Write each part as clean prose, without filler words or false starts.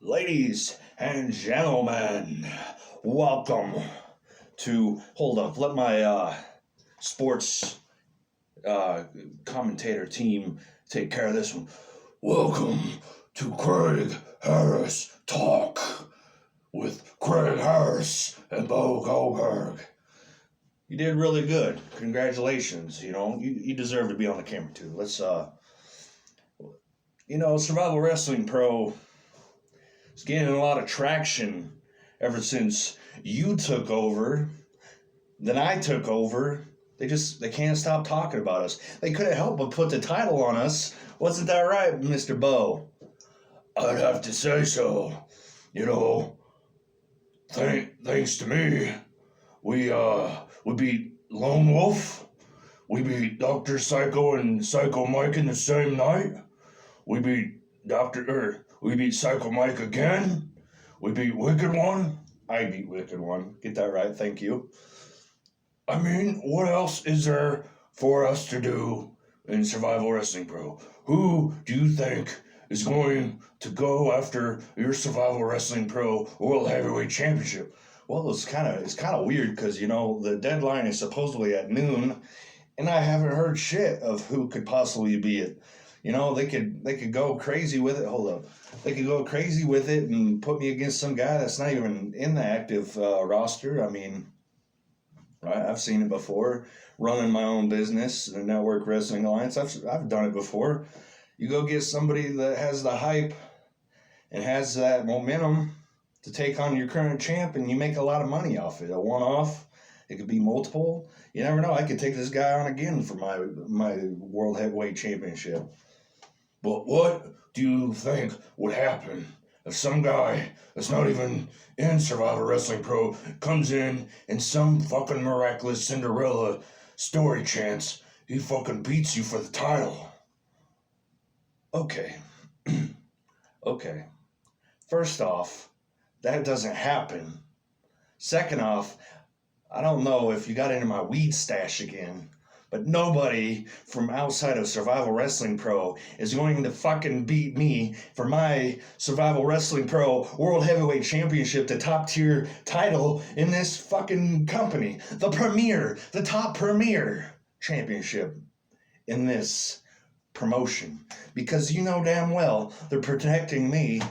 Ladies and gentlemen, welcome to, hold up, let my sports commentator team take care of this one. Welcome to Craig Harris Talk with Craig Harris and Bo Goldberg. You did really good. Congratulations. You deserve to be on the camera too. Let's, Survival Wrestling Pro is gaining a lot of traction ever since you took over. Then I took over. They can't stop talking about us. They couldn't help but put the title on us. Wasn't that right, Mr. Bo? I'd have to say so. Thanks to me, we beat Lone Wolf. We beat Dr. Psycho and Psycho Mike in the same night. We beat Psycho Mike again. We beat Wicked One. I beat Wicked One. Get that right, thank you. I mean, what else is there for us to do in Survival Wrestling Pro? Who do you think is going to go after your Survival Wrestling Pro World Heavyweight Championship? Well, it's kind of weird because, the deadline is supposedly at noon, and I haven't heard shit of who could possibly be it. They could go crazy with it. Hold up. They could go crazy with it and put me against some guy that's not even in the active roster. I mean, right? I've seen it before. Running my own business, the Network Wrestling Alliance. I've done it before. You go get somebody that has the hype and has that momentum to take on your current champ, and you make a lot of money off it. A one-off. It could be multiple. You never know. I could take this guy on again for my World Heavyweight Championship. But what do you think would happen if some guy that's not even in Survivor Wrestling Pro comes in and some fucking miraculous Cinderella story chance he fucking beats you for the title? Okay. Okay. First off, that doesn't happen. Second off, I don't know if you got into my weed stash again, but nobody from outside of Survival Wrestling Pro is going to fucking beat me for my Survival Wrestling Pro World Heavyweight Championship, the top tier title in this fucking company. The top premier championship in this promotion. Because you know damn well they're protecting me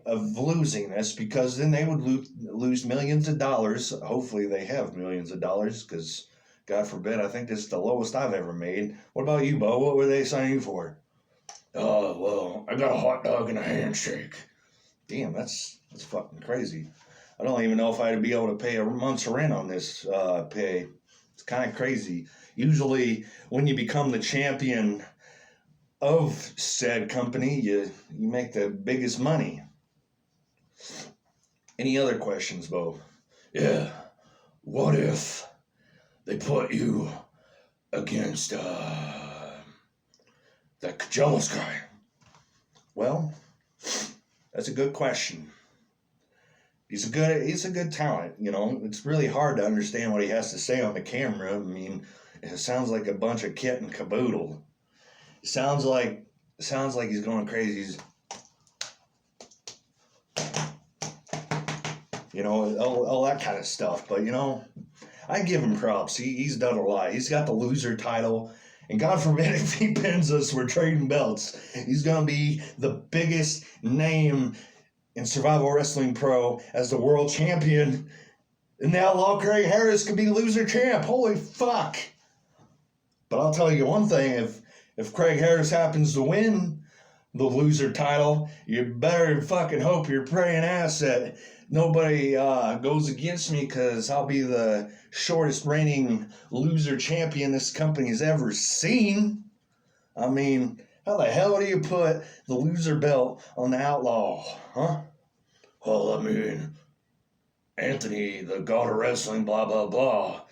of losing this, because then they would lose millions of dollars. Hopefully they have millions of dollars, because God forbid, I think this is the lowest I've ever made. What about you, Bo? What were they signing you for? Oh, well, I got a hot dog and a handshake. Damn, that's fucking crazy. I don't even know if I'd be able to pay a month's rent on this pay. It's kind of crazy. Usually, when you become the champion of said company, you make the biggest money. Any other questions, Bo? Yeah. What if they put you against that jealous guy? Well, that's a good question. He's a good talent, It's really hard to understand what he has to say on the camera. I mean, it sounds like a bunch of kit and caboodle. It sounds like he's going crazy. All that kind of stuff. But, I give him props. He's done a lot. He's got the loser title. And God forbid if he pins us, we're trading belts. He's going to be the biggest name in Survival Wrestling Pro as the world champion. And the Outlaw Craig Harris could be loser champ. Holy fuck. But I'll tell you one thing. If Craig Harris happens to win the loser title, you better fucking hope your praying ass that nobody goes against me, because I'll be the shortest reigning loser champion this company's ever seen. I mean, how the hell do you put the loser belt on the Outlaw, huh? Well, I mean, Anthony, the god of wrestling, blah, blah, blah,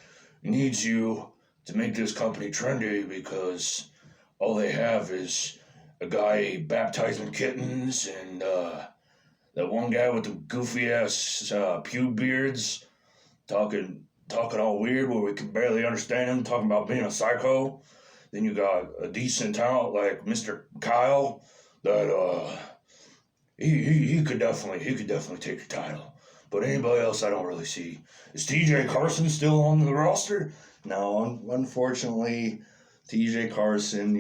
needs you to make this company trendy, because all they have is a guy baptizing kittens and that one guy with the goofy ass pube beards talking all weird where we can barely understand him, talking about being a psycho. Then you got a decent talent like Mr. Kyle that he could definitely take the title. But anybody else I don't really see. Is TJ Carson still on the roster? No, unfortunately, TJ Carson,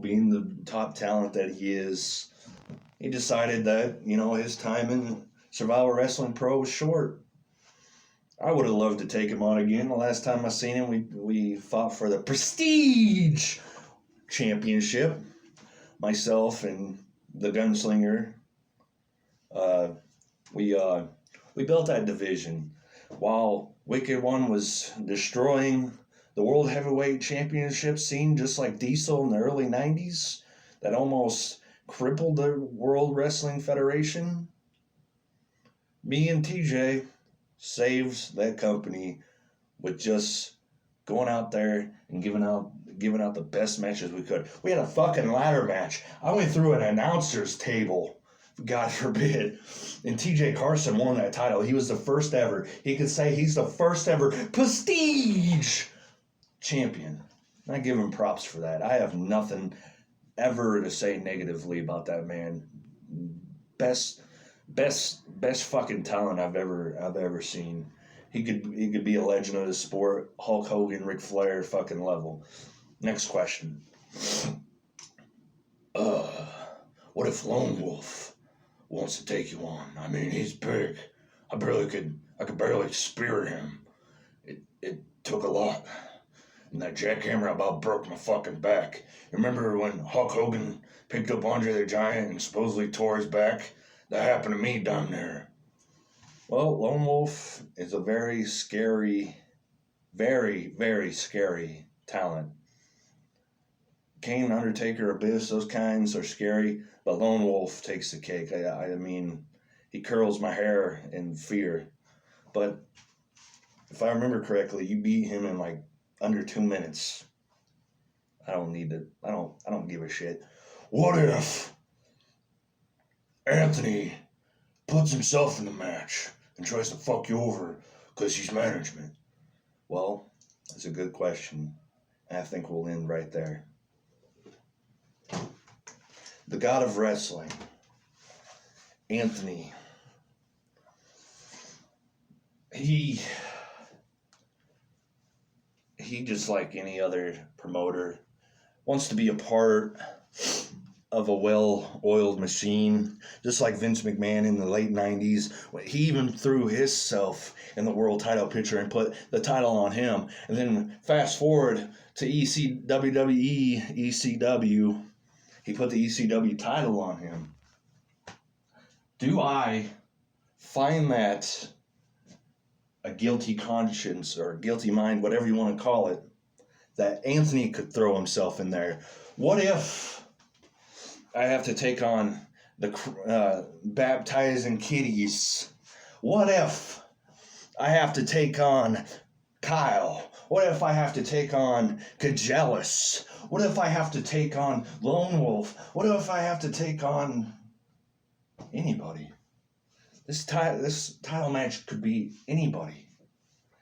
being the top talent that he is, he decided that, his time in Survival Wrestling Pro was short. I would have loved to take him on again. The last time I seen him, we fought for the Prestige Championship. Myself and the Gunslinger, we built that division. While Wicked One was destroying the World Heavyweight Championship scene, just like Diesel in the early 90s, that almost crippled the World Wrestling Federation, me and TJ saved that company with just going out there and giving out the best matches we could. We had a fucking ladder match. I went through an announcer's table, God forbid, and TJ Carson won that title. He was the first ever. He could say he's the first ever Prestige champion. And I give him props for that. I have nothing ever to say negatively about that man. Best fucking talent I've ever seen. He could be a legend of the sport, Hulk Hogan, Ric Flair fucking level. Next question. What if Lone Wolf wants to take you on? I mean, he's big. I could barely spear him. It took a lot. And that jackhammer about broke my fucking back. Remember when Hulk Hogan picked up Andre the Giant and supposedly tore his back? That happened to me down there. Well, Lone Wolf is a very scary, very, very scary talent. Kane, Undertaker, Abyss, those kinds are scary, but Lone Wolf takes the cake. I mean, he curls my hair in fear. But if I remember correctly, you beat him in like under 2 minutes. I don't give a shit. What if Anthony puts himself in the match and tries to fuck you over because he's management? Well, that's a good question. And I think we'll end right there. The God of Wrestling, Anthony. He just like any other promoter wants to be a part of a well-oiled machine, just like Vince McMahon in the late 90s. He even threw himself in the world title picture and put the title on him. And then fast forward to WWE, ECW, he put the ECW title on him. Do I find that a guilty conscience or guilty mind, whatever you want to call it, that Anthony could throw himself in there? What if I have to take on the baptizing kiddies? What if I have to take on Kyle? What if I have to take on Kajelis? What if I have to take on Lone Wolf? What if I have to take on anybody? This title match could be anybody.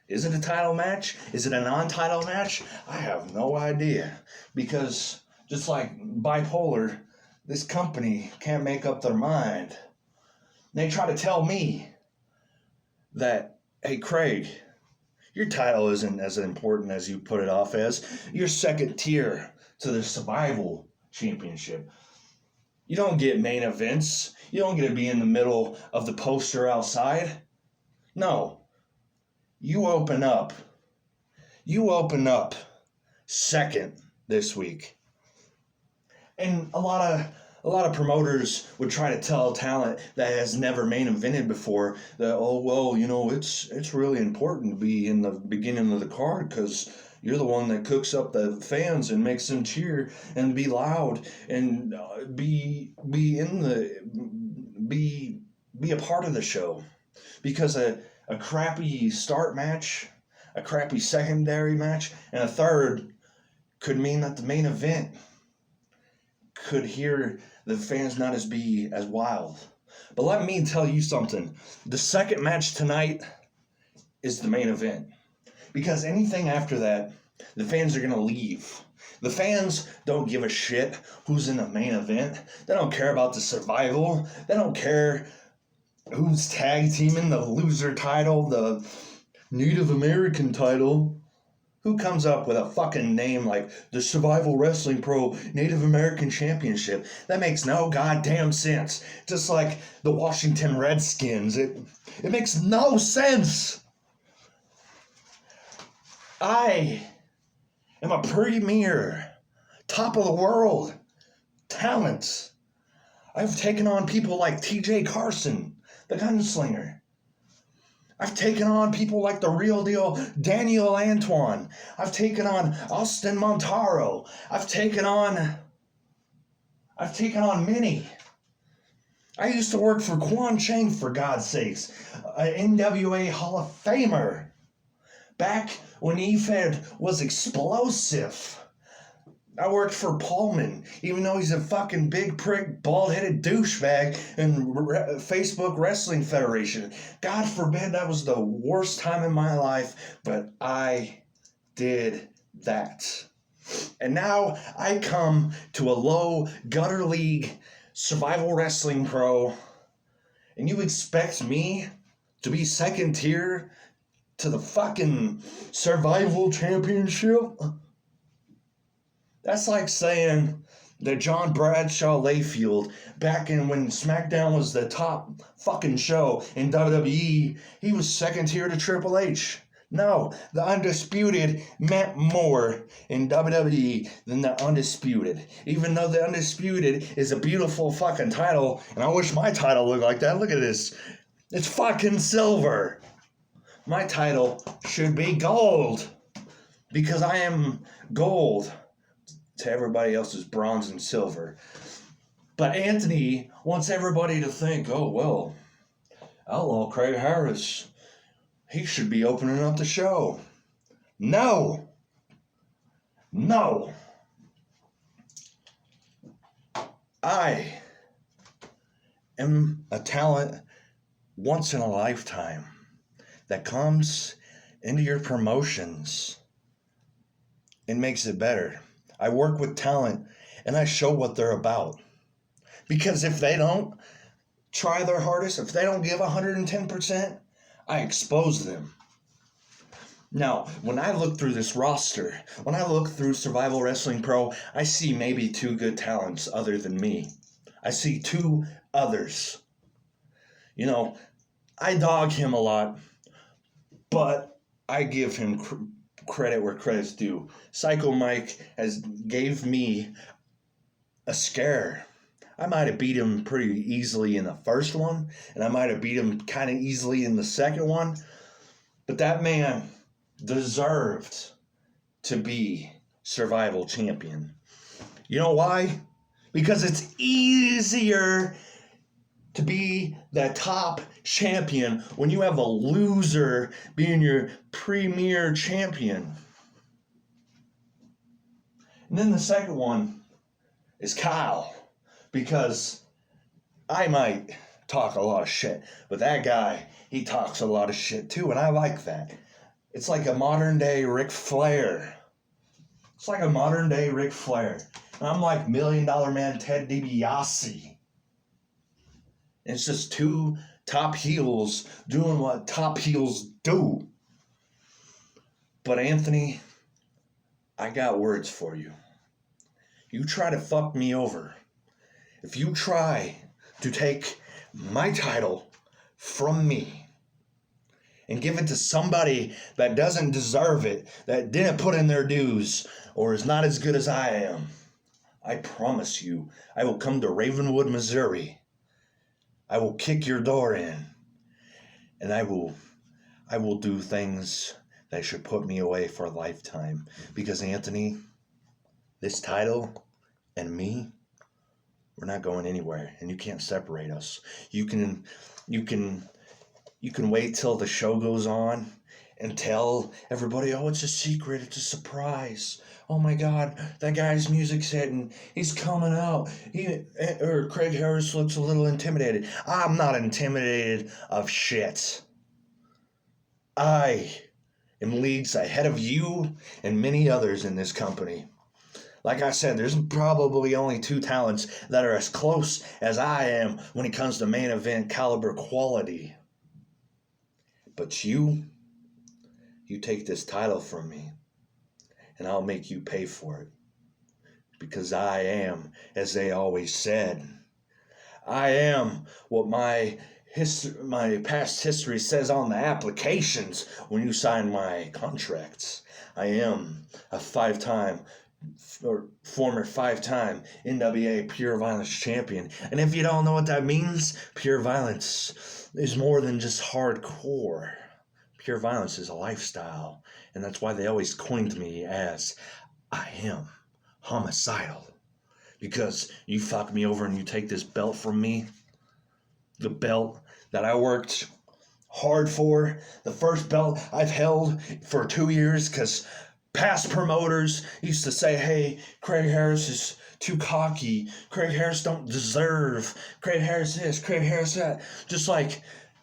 Is it a title match? Is it a non-title match? I have no idea. Because just like bipolar, this company can't make up their mind. They try to tell me that, hey, Craig, your title isn't as important as you put it off as. You're second tier to the Survival Championship. You don't get main events. You don't get to be in the middle of the poster outside. No. You open up. You open up second this week. And a lot of promoters would try to tell talent that has never main evented before that, oh, well, it's really important to be in the beginning of the card because you're the one that cooks up the fans and makes them cheer and be loud and be a part of the show. Because a crappy start match, a crappy secondary match, and a third could mean that the main event could hear the fans not be as wild. But let me tell you something. The second match tonight is the main event. Because anything after that, the fans are going to leave. The fans don't give a shit who's in the main event. They don't care about the survival. They don't care who's tag teaming the loser title, the Native American title. Who comes up with a fucking name like the Survival Wrestling Pro Native American Championship? That makes no goddamn sense. Just like the Washington Redskins. It makes no sense. I am a premier, top of the world talent. I've taken on people like TJ Carson, the gunslinger. I've taken on people like the real deal Daniel Antoine. I've taken on Austin Montaro. I've taken on many. I used to work for Quan Chang, for God's sakes, an NWA Hall of Famer. Back when EFED was explosive. I worked for Pullman, even though he's a fucking big prick, bald-headed douchebag in Facebook Wrestling Federation. God forbid that was the worst time in my life, but I did that. And now I come to a low gutter league survival wrestling pro, and you expect me to be second tier to the fucking survival championship? That's like saying that John Bradshaw Layfield, back in when SmackDown was the top fucking show in WWE, he was second tier to Triple H. No, the Undisputed meant more in WWE than the Undisputed. Even though the Undisputed is a beautiful fucking title, and I wish my title looked like that. Look at this. It's fucking silver. My title should be gold, because I am gold to everybody else's bronze and silver. But Anthony wants everybody to think, oh, well, Outlaw Craig Harris, he should be opening up the show. No. I am a talent once in a lifetime that comes into your promotions and makes it better. I work with talent and I show what they're about. Because if they don't try their hardest, if they don't give 110%, I expose them. Now, when I look through this roster, when I look through Survival Wrestling Pro, I see maybe 2 good talents other than me. I see 2 others. You know, I dog him a lot, but I give him credit where credit's due. Psycho Mike gave me a scare. I might have beat him pretty easily in the first one, and I might have beat him kind of easily in the second one, but that man deserved to be survival champion. You know why? Because it's easier to be the top champion when you have a loser being your premier champion. And then the second one is Kyle, because I might talk a lot of shit, but that guy, he talks a lot of shit too, and I like that. It's like a modern day Ric Flair. It's like a modern day Ric Flair. And I'm like $1 Million Man Ted DiBiase. It's just 2 top heels doing what top heels do. But Anthony, I got words for you. You try to fuck me over. If you try to take my title from me and give it to somebody that doesn't deserve it, that didn't put in their dues, or is not as good as I am, I promise you, I will come to Ravenwood, Missouri. I will kick your door in, and I will do things that should put me away for a lifetime. Because Anthony, this title and me, we're not going anywhere, and you can't separate us. You can wait till the show goes on and tell everybody, oh, it's a secret, it's a surprise. Oh my God, that guy's music's hitting. He's coming out. Craig Harris looks a little intimidated. I'm not intimidated of shit. I am leagues ahead of you and many others in this company. Like I said, there's probably only two talents that are as close as I am when it comes to main event caliber quality. But you take this title from me, and I'll make you pay for it. Because I am, as they always said, I am what my past history says on the applications when you sign my contracts. I am a former five-time NWA Pure Violence champion. And if you don't know what that means, Pure Violence is more than just hardcore. Pure Violence is a lifestyle. And that's why they always coined me as I am homicidal. Because you fuck me over and you take this belt from me. The belt that I worked hard for. The first belt I've held for 2 years because past promoters used to say, hey, Craig Harris is too cocky. Craig Harris don't deserve. Craig Harris this, Craig Harris that. Just like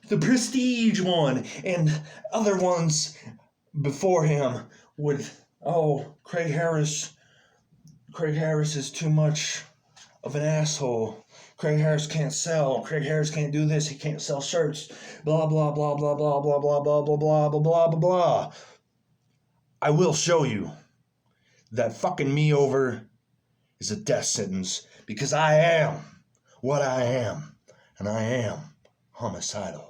the Prestige one and other ones before him would, oh, Craig Harris is too much of an asshole. Craig Harris can't sell. Craig Harris can't do this. He can't sell shirts. Blah, blah, blah, blah, blah, blah, blah, blah, blah, blah, blah, blah, blah, blah. I will show you that fucking me over is a death sentence because I am what I am, and I am homicidal.